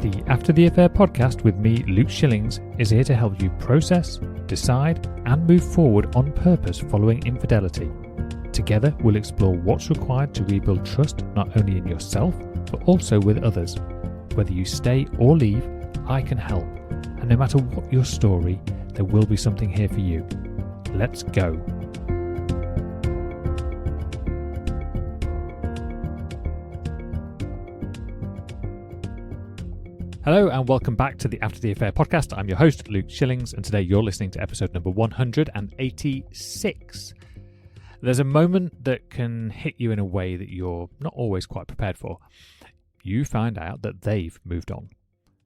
The After the Affair podcast with me, Luke Shillings, is here to help you process, decide, and move forward on purpose following infidelity. Together, we'll explore what's required to rebuild trust not only in yourself, but also with others. Whether you stay or leave, I can help. And no matter what your story, there will be something here for you. Let's go. Hello and welcome back to the After the Affair podcast. I'm your host, Luke Shillings, and today you're listening to episode number 186. There's a moment that can hit you in a way that you're not always quite prepared for. You find out that they've moved on.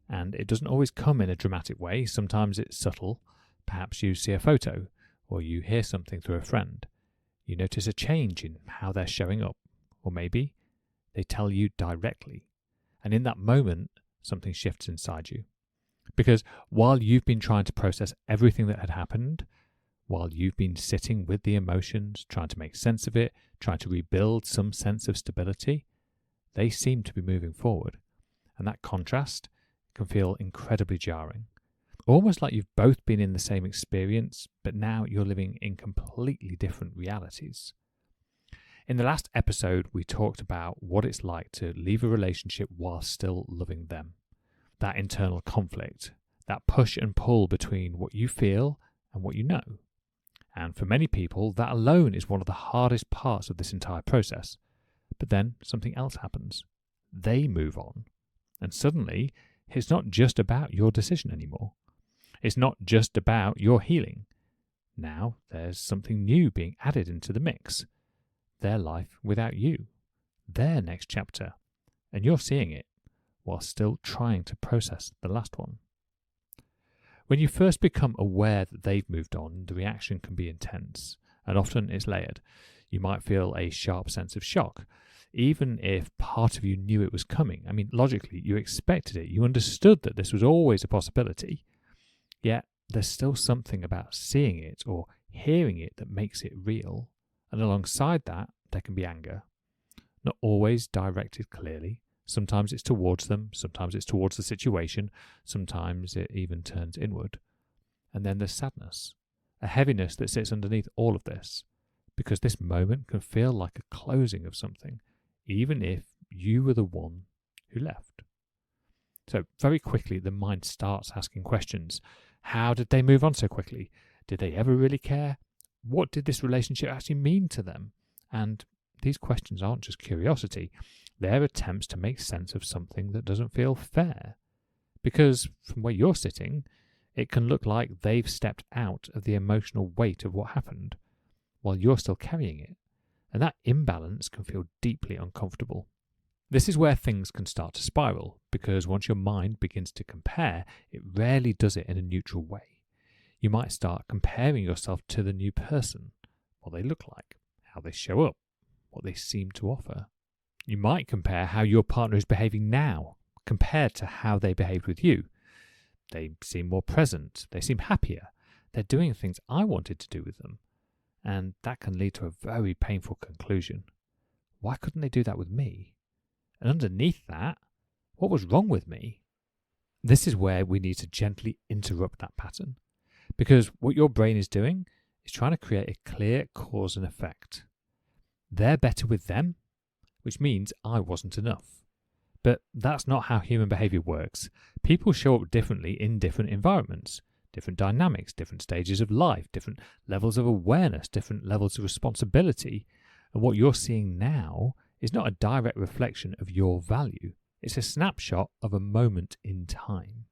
And it doesn't always come in a dramatic way. Sometimes it's subtle. Perhaps you see a photo, or you hear something through a friend. You notice a change in how they're showing up. Or maybe they tell you directly. And in that moment, something shifts inside you. Because while you've been trying to process everything that had happened, while you've been sitting with the emotions, trying to make sense of it, trying to rebuild some sense of stability, they seem to be moving forward. And that contrast can feel incredibly jarring. Almost like you've both been in the same experience, but now you're living in completely different realities. In the last episode, we talked about what it's like to leave a relationship while still loving them. That internal conflict, that push and pull between what you feel and what you know. And for many people, that alone is one of the hardest parts of this entire process. But then something else happens. They move on. And suddenly, it's not just about your decision anymore. It's not just about your healing. Now there's something new being added into the mix. Their life without you. Their next chapter. And you're seeing it while still trying to process the last one. When you first become aware that they've moved on, the reaction can be intense, and often it's layered. You might feel a sharp sense of shock, even if part of you knew it was coming. I mean, logically, you expected it. You understood that this was always a possibility. Yet, there's still something about seeing it or hearing it that makes it real. And alongside that, there can be anger. Not always directed clearly. Sometimes it's towards them, sometimes it's towards the situation, sometimes it even turns inward. And then there's sadness, a heaviness that sits underneath all of this, because this moment can feel like a closing of something, even if you were the one who left. So very quickly, the mind starts asking questions. How did they move on so quickly? Did they ever really care? What did this relationship actually mean to them? And these questions aren't just curiosity. They're attempts to make sense of something that doesn't feel fair. Because from where you're sitting, it can look like they've stepped out of the emotional weight of what happened, while you're still carrying it. And that imbalance can feel deeply uncomfortable. This is where things can start to spiral, because once your mind begins to compare, it rarely does it in a neutral way. You might start comparing yourself to the new person, what they look like, how they show up, what they seem to offer. You might compare how your partner is behaving now compared to how they behaved with you. They seem more present, they seem happier, they're doing things I wanted to do with them. And that can lead to a very painful conclusion. Why couldn't they do that with me? And underneath that, what was wrong with me? This is where we need to gently interrupt that pattern. Because what your brain is doing is trying to create a clear cause and effect. They're better with them, which means I wasn't enough. But that's not how human behavior works. People show up differently in different environments, different dynamics, different stages of life, different levels of awareness, different levels of responsibility. And what you're seeing now is not a direct reflection of your value. It's a snapshot of a moment in time.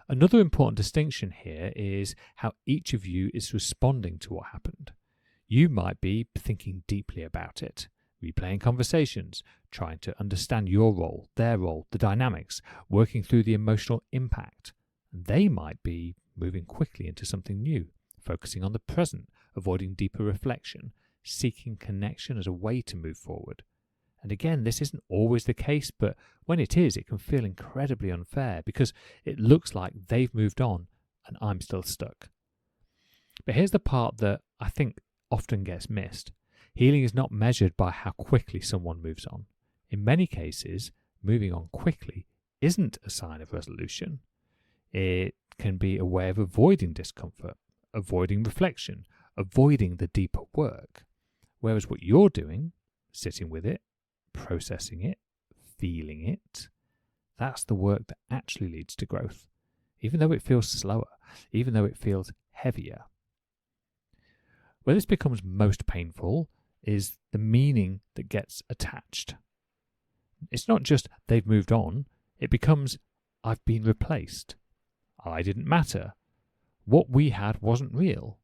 Another important distinction here is how each of you is responding to what happened. You might be thinking deeply about it, replaying conversations, trying to understand your role, their role, the dynamics, working through the emotional impact. And they might be moving quickly into something new, focusing on the present, avoiding deeper reflection, seeking connection as a way to move forward. And again, this isn't always the case, but when it is, it can feel incredibly unfair because it looks like they've moved on and I'm still stuck. But here's the part that I think often gets missed. Healing is not measured by how quickly someone moves on. In many cases, moving on quickly isn't a sign of resolution. It can be a way of avoiding discomfort, avoiding reflection, avoiding the deeper work. Whereas what you're doing, sitting with it, processing it, feeling it, that's the work that actually leads to growth, even though it feels slower, even though it feels heavier. Where this becomes most painful is the meaning that gets attached. It's not just they've moved on, it becomes I've been replaced. I didn't matter. What we had wasn't real.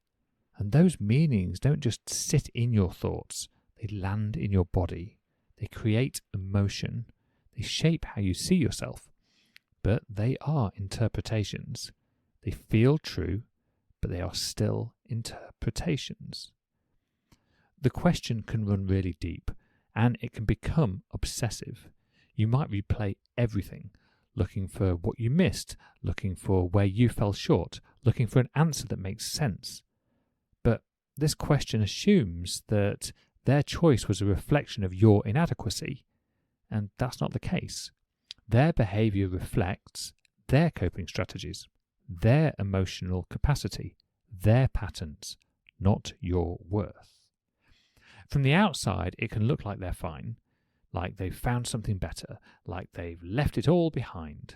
And those meanings don't just sit in your thoughts, they land in your body. They create emotion. They shape how you see yourself. But they are interpretations. They feel true, but they are still interpretations. The question can run really deep, and it can become obsessive. You might replay everything, looking for what you missed, looking for where you fell short, looking for an answer that makes sense. But this question assumes that their choice was a reflection of your inadequacy, and that's not the case. Their behaviour reflects their coping strategies, their emotional capacity, their patterns, not your worth. From the outside, it can look like they're fine, like they've found something better, like they've left it all behind.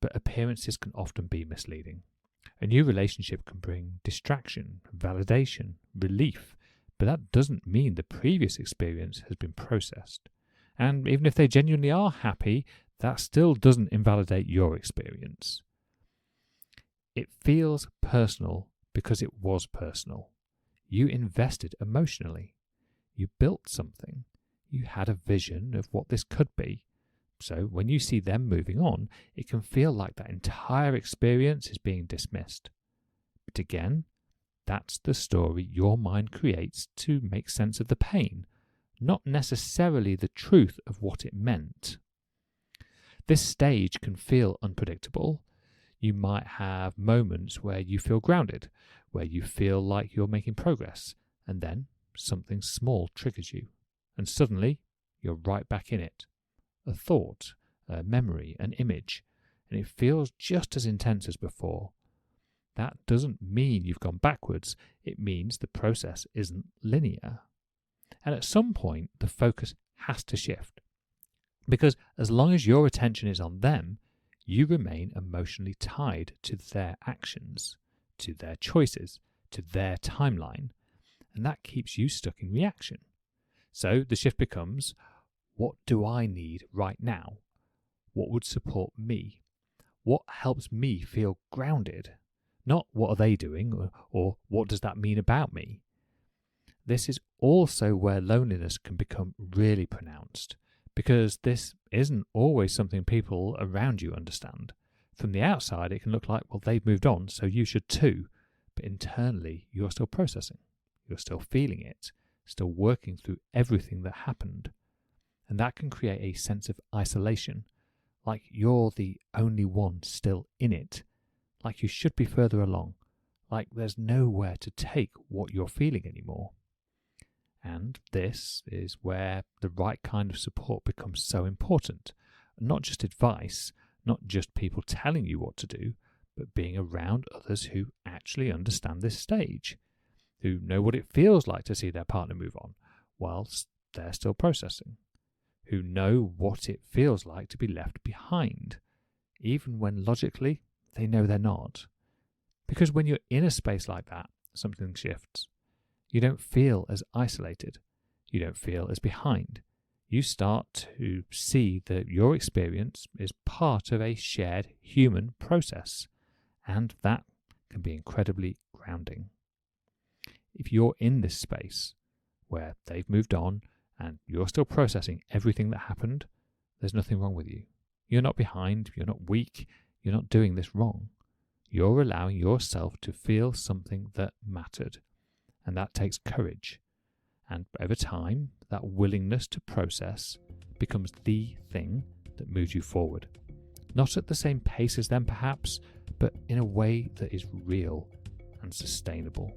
But appearances can often be misleading. A new relationship can bring distraction, validation, relief, but that doesn't mean the previous experience has been processed. And even if they genuinely are happy, that still doesn't invalidate your experience. It feels personal because it was personal. You invested emotionally. You built something. You had a vision of what this could be. So when you see them moving on, it can feel like that entire experience is being dismissed. But again, that's the story your mind creates to make sense of the pain, not necessarily the truth of what it meant. This stage can feel unpredictable. You might have moments where you feel grounded, where you feel like you're making progress, and then something small triggers you, and suddenly you're right back in it. A thought, a memory, an image, and it feels just as intense as before. That doesn't mean you've gone backwards, it means the process isn't linear. And at some point, the focus has to shift. Because as long as your attention is on them, you remain emotionally tied to their actions, to their choices, to their timeline, and that keeps you stuck in reaction. So the shift becomes, what do I need right now? What would support me? What helps me feel grounded? Not what are they doing or what does that mean about me? This is also where loneliness can become really pronounced, because this isn't always something people around you understand. From the outside, it can look like, well, they've moved on, so you should too. But internally, you're still processing. You're still feeling it, still working through everything that happened. And that can create a sense of isolation, like you're the only one still in it, like you should be further along, like there's nowhere to take what you're feeling anymore. And this is where the right kind of support becomes so important. Not just advice, not just people telling you what to do, but being around others who actually understand this stage, who know what it feels like to see their partner move on whilst they're still processing, who know what it feels like to be left behind, even when logically they know they're not. Because when you're in a space like that, something shifts. You don't feel as isolated. You don't feel as behind. You start to see that your experience is part of a shared human process, and that can be incredibly grounding. If you're in this space where they've moved on and you're still processing everything that happened, there's nothing wrong with you. You're not behind, you're not weak, you're not doing this wrong. You're allowing yourself to feel something that mattered. And that takes courage. And over time, that willingness to process becomes the thing that moves you forward. Not at the same pace as them perhaps, but in a way that is real and sustainable.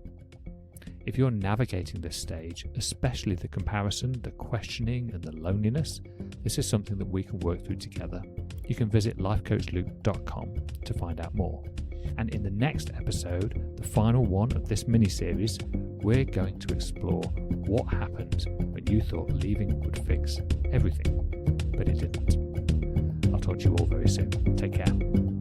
If you're navigating this stage, especially the comparison, the questioning, and the loneliness, this is something that we can work through together. You can visit lifecoachluke.com to find out more. And in the next episode, the final one of this mini-series, we're going to explore what happens when you thought leaving would fix everything, but it didn't. I'll talk to you all very soon. Take care.